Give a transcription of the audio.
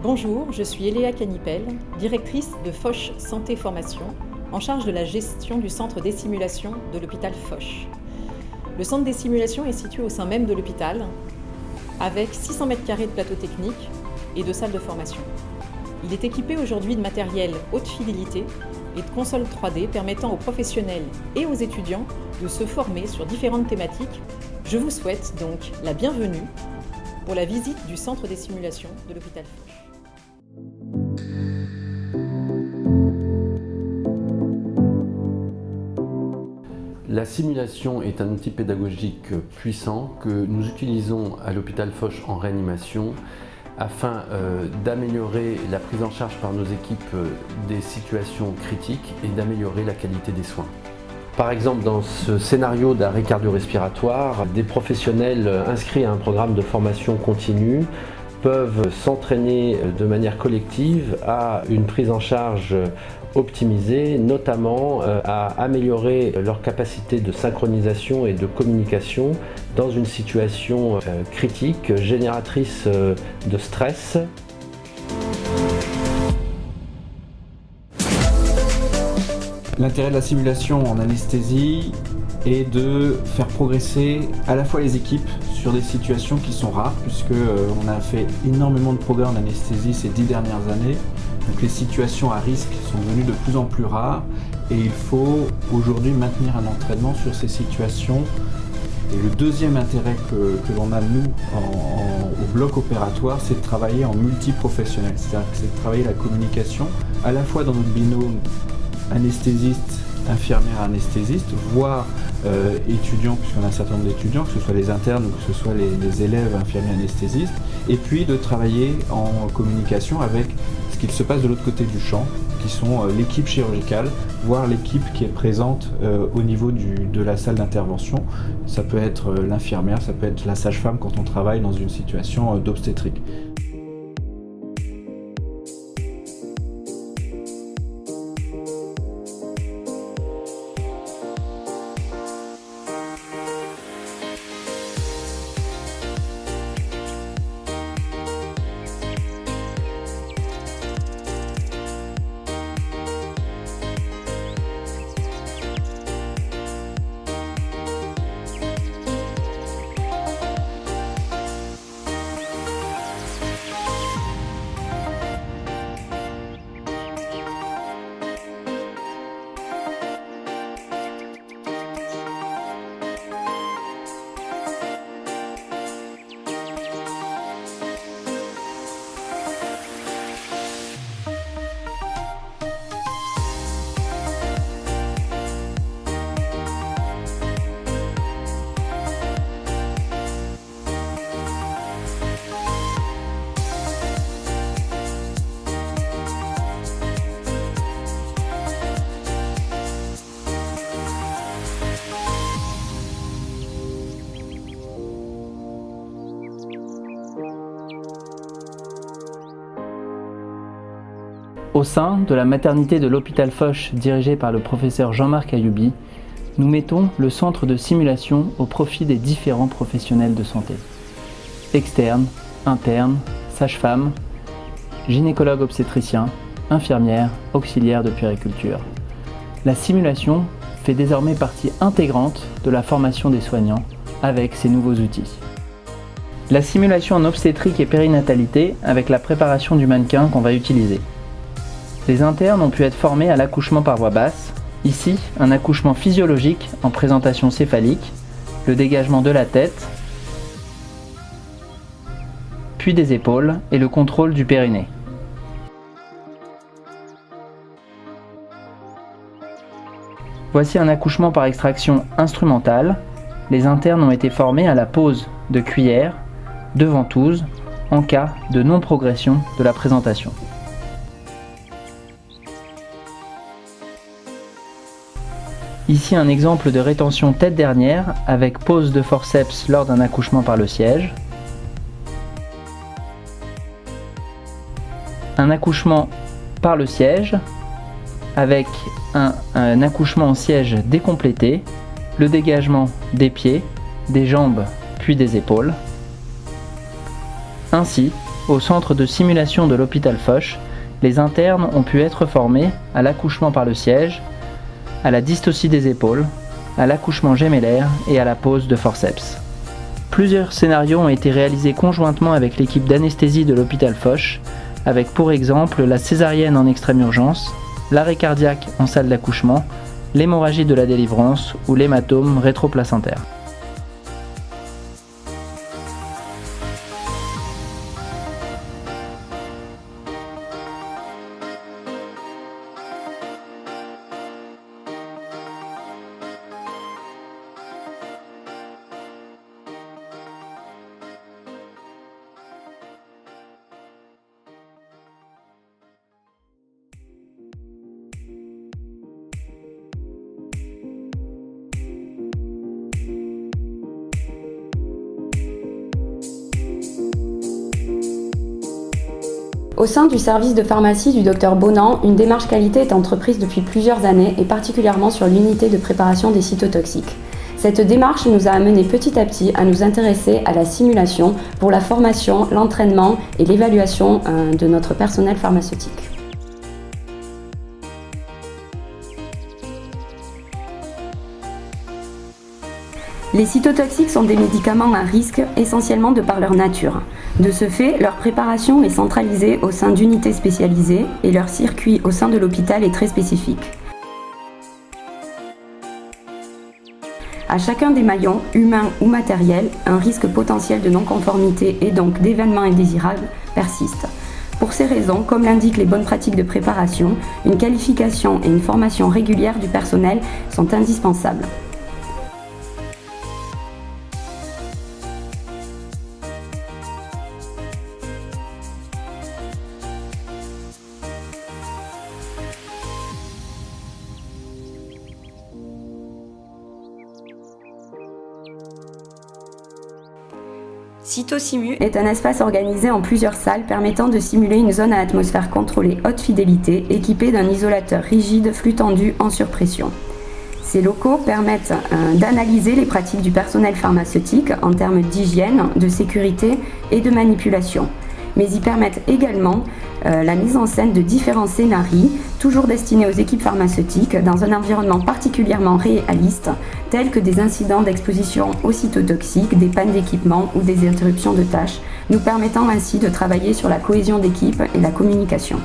Bonjour, je suis Eléa Canipel, directrice de Foch Santé Formation, en charge de la gestion du centre des simulations de l'hôpital Foch. Le centre des simulations est situé au sein même de l'hôpital, avec 600 m² de plateau technique et de salles de formation. Il est équipé aujourd'hui de matériel haute fidélité et de consoles 3D permettant aux professionnels et aux étudiants de se former sur différentes thématiques. Je vous souhaite donc la bienvenue pour la visite du centre des simulations de l'hôpital Foch. La simulation est un outil pédagogique puissant que nous utilisons à l'hôpital Foch en réanimation afin d'améliorer la prise en charge par nos équipes des situations critiques et d'améliorer la qualité des soins. Par exemple, dans ce scénario d'arrêt cardio-respiratoire, des professionnels inscrits à un programme de formation continue peuvent s'entraîner de manière collective à une prise en charge optimisée, notamment à améliorer leur capacité de synchronisation et de communication dans une situation critique, génératrice de stress. L'intérêt de la simulation en anesthésie est de faire progresser à la fois les équipes sur des situations qui sont rares, puisque on a fait énormément de progrès en anesthésie ces 10 dernières années. Donc les situations à risque sont devenues de plus en plus rares et il faut aujourd'hui maintenir un entraînement sur ces situations. Et le deuxième intérêt que l'on a nous au bloc opératoire, c'est de travailler en multiprofessionnel, c'est-à-dire que c'est de travailler la communication à la fois dans notre binôme anesthésiste, infirmière, anesthésiste, voire étudiants, puisqu'on a un certain nombre d'étudiants, que ce soit les internes ou que ce soit les élèves infirmiers anesthésistes, et puis de travailler en communication avec ce qu'il se passe de l'autre côté du champ, qui sont l'équipe chirurgicale, voire l'équipe qui est présente au niveau de la salle d'intervention. Ça peut être l'infirmière, ça peut être la sage-femme quand on travaille dans une situation d'obstétrique. Au sein de la maternité de l'hôpital Foch dirigée par le professeur Jean-Marc Ayoubi, nous mettons le centre de simulation au profit des différents professionnels de santé. Externes, internes, sages-femmes, gynécologues obstétriciens, infirmières, auxiliaires de puériculture. La simulation fait désormais partie intégrante de la formation des soignants avec ces nouveaux outils. La simulation en obstétrique et périnatalité avec la préparation du mannequin qu'on va utiliser. Les internes ont pu être formés à l'accouchement par voie basse, ici un accouchement physiologique en présentation céphalique, le dégagement de la tête, puis des épaules et le contrôle du périnée. Voici un accouchement par extraction instrumentale. Les internes ont été formés à la pose de cuillère, de ventouse, en cas de non-progression de la présentation. Ici un exemple de rétention tête dernière avec pose de forceps lors d'un accouchement par le siège. Un accouchement par le siège avec un accouchement au siège décomplété, le dégagement des pieds, des jambes puis des épaules. Ainsi, au centre de simulation de l'hôpital Foch, les internes ont pu être formés à l'accouchement par le siège, à la dystocie des épaules, à l'accouchement gémellaire et à la pose de forceps. Plusieurs scénarios ont été réalisés conjointement avec l'équipe d'anesthésie de l'hôpital Foch, avec pour exemple la césarienne en extrême urgence, l'arrêt cardiaque en salle d'accouchement, l'hémorragie de la délivrance ou l'hématome rétroplacentaire. Au sein du service de pharmacie du Dr Bonan, une démarche qualité est entreprise depuis plusieurs années et particulièrement sur l'unité de préparation des cytotoxiques. Cette démarche nous a amené petit à petit à nous intéresser à la simulation pour la formation, l'entraînement et l'évaluation de notre personnel pharmaceutique. Les cytotoxiques sont des médicaments à risque essentiellement de par leur nature. De ce fait, leur préparation est centralisée au sein d'unités spécialisées et leur circuit au sein de l'hôpital est très spécifique. À chacun des maillons, humains ou matériels, un risque potentiel de non-conformité et donc d'événements indésirables persiste. Pour ces raisons, comme l'indiquent les bonnes pratiques de préparation, une qualification et une formation régulière du personnel sont indispensables. Cytosimu est un espace organisé en plusieurs salles permettant de simuler une zone à atmosphère contrôlée haute fidélité équipée d'un isolateur rigide flux tendu en surpression. Ces locaux permettent d'analyser les pratiques du personnel pharmaceutique en termes d'hygiène, de sécurité et de manipulation. Mais ils permettent également la mise en scène de différents scénarios, toujours destinés aux équipes pharmaceutiques, dans un environnement particulièrement réaliste, tels que des incidents d'exposition aux cytotoxiques, des pannes d'équipement ou des interruptions de tâches, nous permettant ainsi de travailler sur la cohésion d'équipe et la communication.